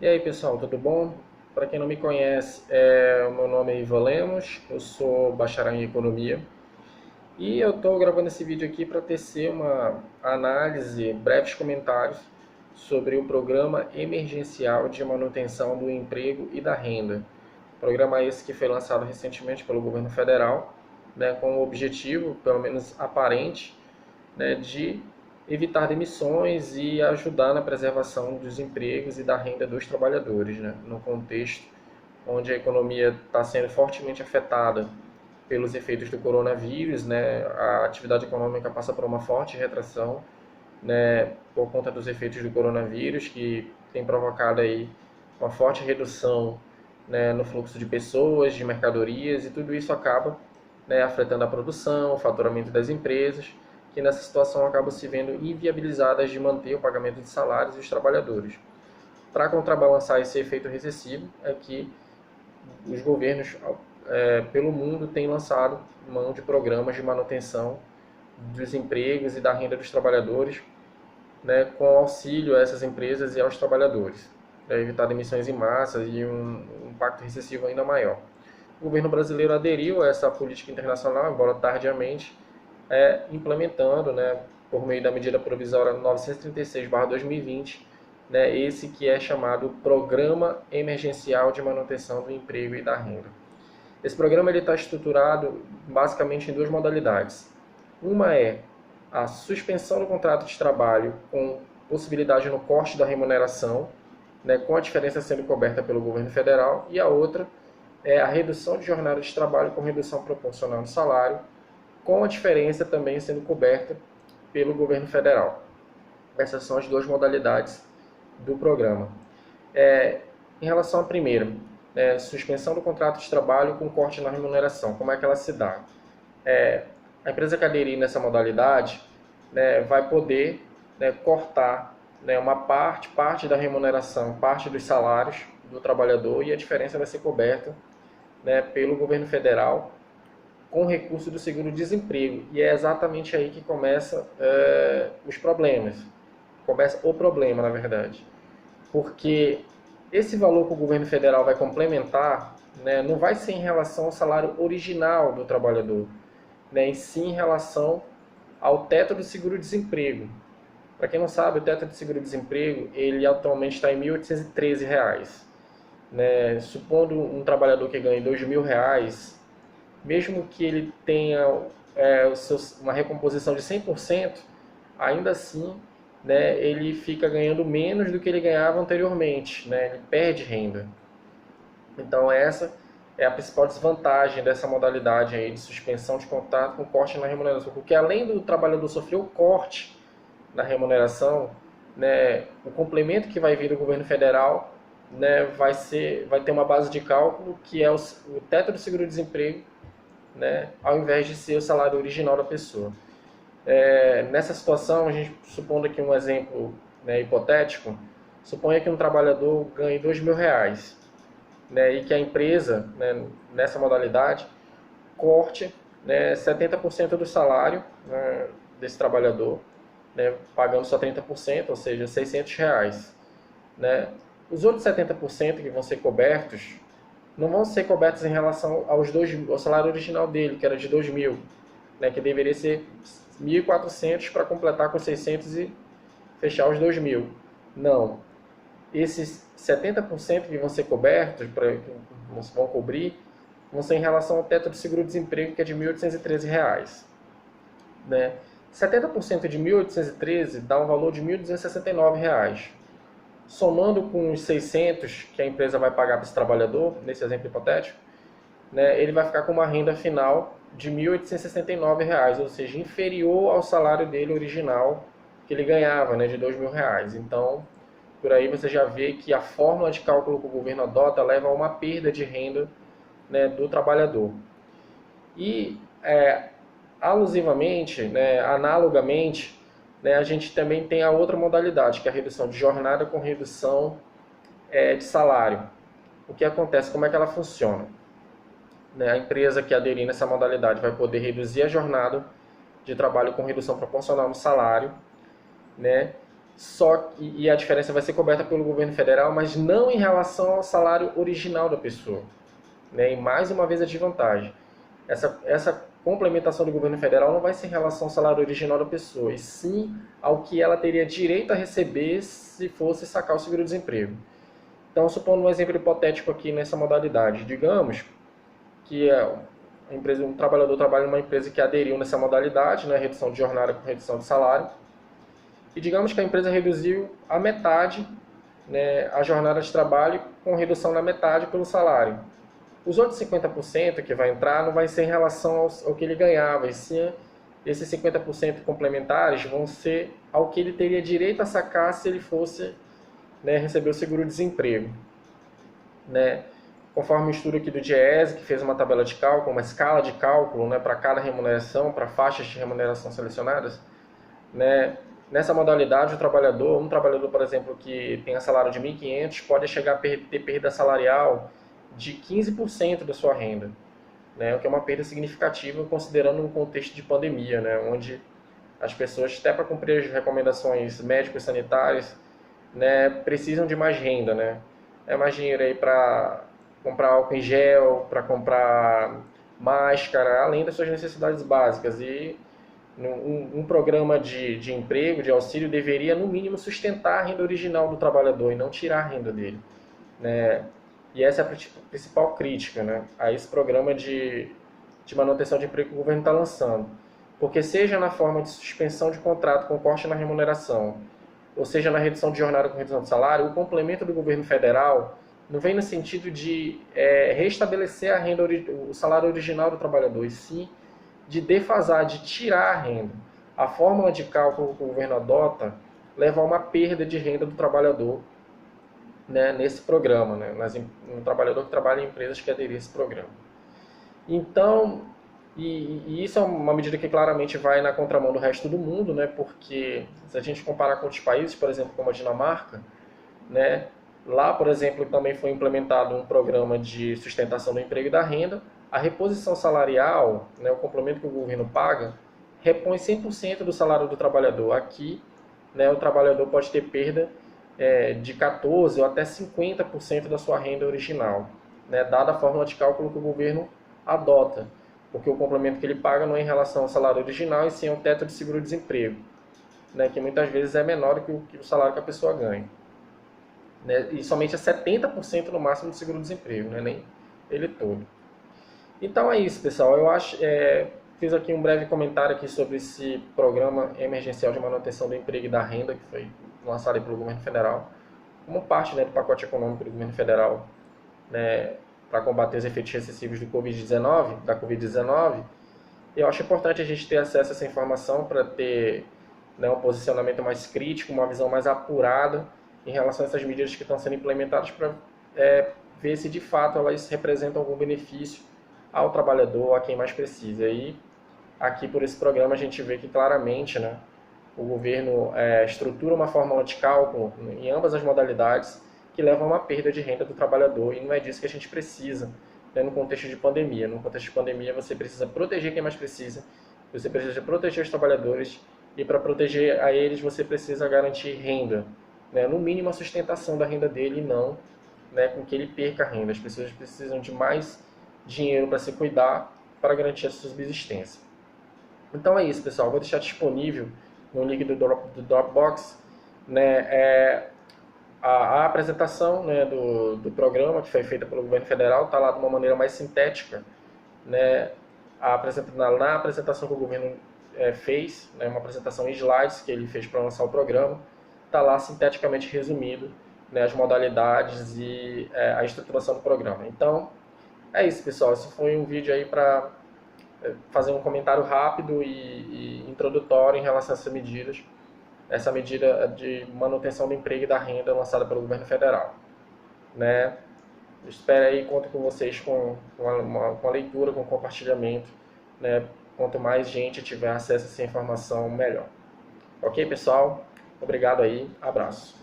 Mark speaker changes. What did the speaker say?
Speaker 1: E aí pessoal, tudo bom? Para quem não me conhece, o meu nome é Ivan Lemos, eu sou bacharel em Economia e eu estou gravando esse vídeo aqui para tecer uma análise, breves comentários sobre o Programa Emergencial de Manutenção do Emprego e da Renda. Programa esse que foi lançado recentemente pelo governo federal, né, com o objetivo, pelo menos aparente, né, de evitar demissões e ajudar na preservação dos empregos e da renda dos trabalhadores, né, no contexto onde a economia está sendo fortemente afetada pelos efeitos do coronavírus, né, a atividade econômica passa por uma forte retração, né, por conta dos efeitos do coronavírus, que tem provocado aí uma forte redução, né, no fluxo de pessoas, de mercadorias, e tudo isso acaba, né, afetando a produção, o faturamento das empresas, que nessa situação acabam se vendo inviabilizadas de manter o pagamento de salários dos trabalhadores. Para contrabalançar esse efeito recessivo, é que os governos pelo mundo têm lançado mão de programas de manutenção dos empregos e da renda dos trabalhadores, né, com auxílio a essas empresas e aos trabalhadores, para evitar demissões em massa e um impacto recessivo ainda maior. O governo brasileiro aderiu a essa política internacional, embora tardiamente, implementando, né, por meio da medida provisória 936/2020, né, esse que é chamado Programa Emergencial de Manutenção do Emprego e da Renda. Esse programa está estruturado basicamente em duas modalidades. Uma é a suspensão do contrato de trabalho com possibilidade no corte da remuneração, né, com a diferença sendo coberta pelo governo federal, e a outra é a redução de jornada de trabalho com redução proporcional do salário, com a diferença também sendo coberta pelo governo federal. Essas são as duas modalidades do programa. Em relação à primeira, suspensão do contrato de trabalho com corte na remuneração, como é que ela se dá? A empresa que aderir nessa modalidade, né, vai poder, né, cortar, né, uma parte da remuneração, parte dos salários do trabalhador, e a diferença vai ser coberta, né, pelo governo federal com recurso do seguro-desemprego. E é exatamente aí que começa os problemas. Começa o problema, na verdade. Porque esse valor que o governo federal vai complementar, né, não vai ser em relação ao salário original do trabalhador, né, e sim em relação ao teto do seguro-desemprego. Para quem não sabe, o teto do seguro-desemprego ele atualmente está em R$ 1.813. Né? Supondo um trabalhador que ganhe R$ 2.000, mesmo que ele tenha uma recomposição de 100%, ainda assim, né, ele fica ganhando menos do que ele ganhava anteriormente, né? Ele perde renda. Então essa é a principal desvantagem dessa modalidade aí de suspensão de contrato com corte na remuneração, porque além do trabalhador sofrer o corte na remuneração, né, o complemento que vai vir do governo federal, né, vai ter uma base de cálculo que é o teto do seguro-desemprego, né, ao invés de ser o salário original da pessoa. Nessa situação, a gente supondo aqui um exemplo, né, hipotético, suponha que um trabalhador ganhe R$ 2.000, né, e que a empresa, né, nessa modalidade, corte, né, 70% do salário, né, desse trabalhador, né, pagando só 30%, ou seja, R$ 600. Né. Os outros 70% que vão ser cobertos, não vão ser cobertos em relação ao salário original dele, que era de 2.000, né, que deveria ser 1.400 para completar com 600 e fechar os 2.000. Não. Esses 70% que vão ser cobertos, que vão cobrir, vão ser em relação ao teto de seguro-desemprego, que é de R$ 1.813. Né? 70% de 1.813 dá um valor de R$ 1.269. Somando com os 600 que a empresa vai pagar para esse trabalhador, nesse exemplo hipotético, né, ele vai ficar com uma renda final de R$ 1.869, ou seja, inferior ao salário dele original que ele ganhava, né, de R$ 2.000. Então, por aí você já vê que a fórmula de cálculo que o governo adota leva a uma perda de renda, né, do trabalhador. E, alusivamente, né, analogamente, né, a gente também tem a outra modalidade, que é a redução de jornada com redução de salário. O que acontece? Como é que ela funciona? Né, a empresa que aderir nessa modalidade vai poder reduzir a jornada de trabalho com redução proporcional no salário, né, e a diferença vai ser coberta pelo governo federal, mas não em relação ao salário original da pessoa, né? E mais uma vez a desvantagem. Essa complementação do governo federal não vai ser em relação ao salário original da pessoa, e sim ao que ela teria direito a receber se fosse sacar o seguro-desemprego. Então, supondo um exemplo hipotético aqui nessa modalidade, digamos que um trabalhador trabalha numa empresa que aderiu nessa modalidade, né, redução de jornada com redução de salário, e digamos que a empresa reduziu a metade, né, a jornada de trabalho com redução na metade pelo salário. Os outros 50% que vai entrar não vai ser em relação ao que ele ganhava, e sim esses 50% complementares vão ser ao que ele teria direito a sacar se ele fosse, né, receber o seguro-desemprego. Né? Conforme o estudo aqui do Diese, que fez uma tabela de cálculo, uma escala de cálculo, né, para cada remuneração, para faixas de remuneração selecionadas, né, nessa modalidade, um trabalhador, por exemplo, que tenha salário de 1.500, pode chegar a ter perda salarial de 15% da sua renda, né, o que é uma perda significativa considerando um contexto de pandemia, né, onde as pessoas, até para cumprir as recomendações médicas e sanitárias, né, precisam de mais renda, né? É mais dinheiro aí para comprar álcool em gel, para comprar máscara, além das suas necessidades básicas. E um programa de emprego, de auxílio, deveria, no mínimo, sustentar a renda original do trabalhador e não tirar a renda dele, né? E essa é a principal crítica, né, a esse programa de manutenção de emprego que o governo está lançando. Porque seja na forma de suspensão de contrato com corte na remuneração, ou seja na redução de jornada com redução de salário, o complemento do governo federal não vem no sentido de restabelecer a renda, o salário original do trabalhador, e sim de defasar, de tirar a renda. A fórmula de cálculo que o governo adota leva a uma perda de renda do trabalhador, né, nesse programa, né, um trabalhador que trabalha em empresas que aderiram a esse programa. Então, e isso é uma medida que claramente vai na contramão do resto do mundo, né, porque se a gente comparar com outros países, por exemplo, como a Dinamarca, né, lá, por exemplo, também foi implementado um programa de sustentação do emprego e da renda. A reposição salarial, né, o complemento que o governo paga, repõe 100% do salário do trabalhador. Aqui, né, o trabalhador pode ter perda de 14% ou até 50% da sua renda original, né, dada a fórmula de cálculo que o governo adota, porque o complemento que ele paga não é em relação ao salário original, e sim ao teto de seguro-desemprego, né, que muitas vezes é menor do que o salário que a pessoa ganha. Né, e somente é 70% no máximo do seguro-desemprego, né, nem ele todo. Então é isso, pessoal. Eu fiz aqui um breve comentário aqui sobre esse programa emergencial de manutenção do emprego e da renda, que foi lançado pelo governo federal, como parte, né, do pacote econômico do governo federal, né, para combater os efeitos recessivos da Covid-19. Eu acho importante a gente ter acesso a essa informação para ter, né, um posicionamento mais crítico, uma visão mais apurada em relação a essas medidas que estão sendo implementadas, para ver se de fato elas representam algum benefício ao trabalhador, a quem mais precisa. E aqui por esse programa a gente vê que claramente, né, o governo estrutura uma fórmula de cálculo em ambas as modalidades que leva a uma perda de renda do trabalhador, e não é disso que a gente precisa, né, no contexto de pandemia. No contexto de pandemia você precisa proteger quem mais precisa, você precisa proteger os trabalhadores, e para proteger a eles você precisa garantir renda, né, no mínimo a sustentação da renda dele, e não, né, com que ele perca a renda. As pessoas precisam de mais dinheiro para se cuidar, para garantir a sua subsistência. Então é isso, pessoal. Vou deixar disponível no link do Dropbox, né, a apresentação, né, do programa que foi feita pelo governo federal. Está lá de uma maneira mais sintética, né, na apresentação que o governo fez, né, uma apresentação em slides que ele fez para lançar o programa. Está lá sinteticamente resumido, né, as modalidades e a estruturação do programa. Então, é isso, pessoal. Esse foi um vídeo aí para fazer um comentário rápido e introdutório em relação a essas medidas. Essa medida de manutenção do emprego e da renda lançada pelo governo federal. Né? Espero aí, conto com vocês com a leitura, com o compartilhamento. Né? Quanto mais gente tiver acesso a essa informação, melhor. Ok, pessoal? Obrigado aí. Abraço.